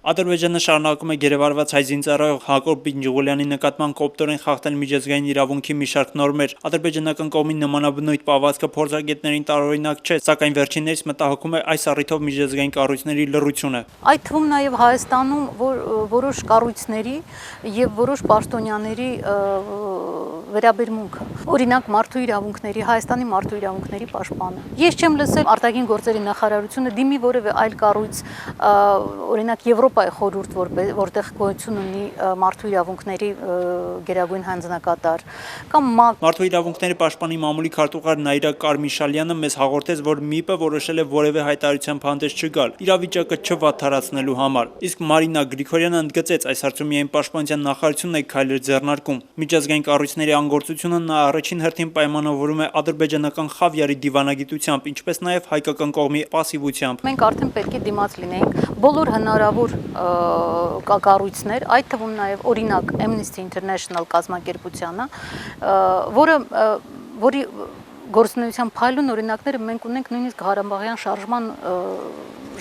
Ադրբեջանը շարունակում է գերեվարված հայ զինծառայող Հակոբ Պինջուղոլյանի նկատմամբ կոպտորեն խախտել միջազգային իրավունքի մի շարք նորմեր։ Ադրբեջանական կողմի նմանաբնույթ պահվածքը փորձագետներին տարօրինակ չէ, սակայն վերջիններս մտահոգում է այս առիթով միջազգային կառույցների լռությունը։ Այդ թվում նաև Հայաստանում որոշ կառույցների եւ որոշ պաշտոնյաների վերաբերմունքը։ Օրինակ մարդու իրավունքների, Հայաստանի մարդու իրավունքների պաշտպանը։ Ես չեմ լսել արտաքին գործերի նախարարությունը դիմի որևէ այլ կառույց, օրինակ Եվրոպայի խորհուրդ, որտեղ գոյություն ունի մարդու իրավունքների գերագույն հանձնակատար, կամ Մարդու իրավունքների պաշտպանի մամուլի քարտուղար Նաիրա Կարմիշալյանը մեզ հաղորդեց, որ ՄԻՊ-ը որոշել է որևէ հայտարարությամբ հանդես չգալ, իրավիճակը չվատթարացնելու համար։ Իսկ Մարինա Գրիգորյանը ընդգծեց, այս հարցում միայն պաշտպանության նախարարությունն է քայլեր ձեռնարկում։ Միջազգային կառույցների անգործությունը նա առաջին հերթին պայմանավորում է ադրբեջանական խավիարի դիվանագիտությամբ, ինչպես նաև հայկական կողմի պասիվությամբ։ Մենք արդեն պետք է դիմաց լինենք բոլոր հնարավոր կառույցներ, այդ թվում նաև օրինակ Amnesty International կազմակերպությանը, որի գործունեության փայլուն օրինակները մենք ունենք նույնիսկ Ղարաբաղյան շարժման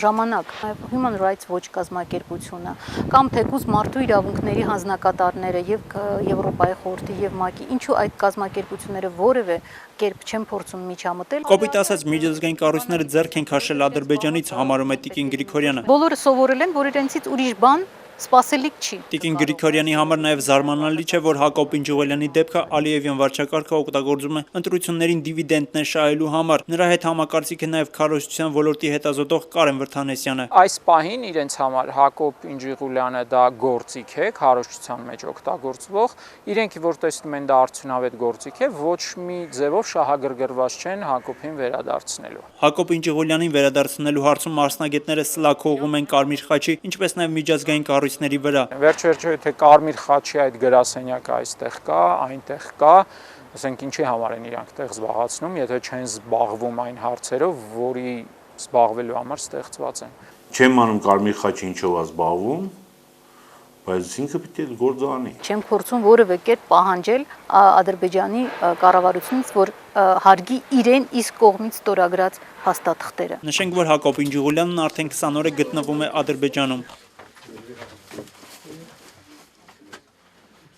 ժամանակ, Human Rights Watch կազմակերպությունը, կամ թեկուզ մարդու իրավունքների հանձնակատարները եւ Եվրոպայի խորհրդի եւ ՄԱԿ-ի, ինչու այդ կազմակերպությունները որևէ կերպ չեն փորձում միջամտել։ Կոպիտ ասած, միջազգային կառույցները ձեռք են քաշել Ադրբեջանից, համարում է Տիկին Գրիգորյանը։ Բոլորը սովորել են, որ իրենցից ուրիշ բան սպասելիք չի։ Տիկին Գրիգորյանի համար նաև զարմանալի չէ, որ Հակոբ Պինջուղոլյանի դեպքը Ալիևյան վարչակարգը օգտագործում է ընտրություններին դիվիդենտներ շահելու համար։ Նրա հետ համակարծիք է նաև քարոզչության ոլորտի հետազոտող Կարեն Վրդանեսյանը։ Այս պահին իրենց համար Հակոբ Պինջուղոլյանը դա գործիք է, քարոզչության մեջ օգտագործվող, իրենք որ տեսնում են դա արդյունավետ գործիք է, ոչ մի ձևով շահագրգռված չեն Հակոբին վերադարձնելու։ Հակոբ Պինջուղոլյանին վերադարձնելու հարցում մասնագետները սլաքողում են Կարմիր խաչի, ինչպես նաև միջազգային կառույցների վրա։ Վերջ-վերջո եթե Կարմիր խաչի այդ գրասենյակը այստեղ կա, այնտեղ կա, ասենք ինչի համար են իրանք տեղ զբաղացնում, եթե չեն զբաղվում այն հարցերով, որի զբաղվելու համար ստեղծված են։ Չեմ անում Կարմիր խաչի ինչով է զբաղվում, բայց ինքը պետք է գործ անի։ Չեմ փորձում որևէ կերպ պահանջել Ադրբեջանի կառավարությունից, որ հարգի իրեն իսկ կողմից ստորագրած փաստաթղթերը։ Նշենք, որ Հակոբ Պինջուղոլյանն արդեն 20 օր է գտնվում է Ադրբեջանում։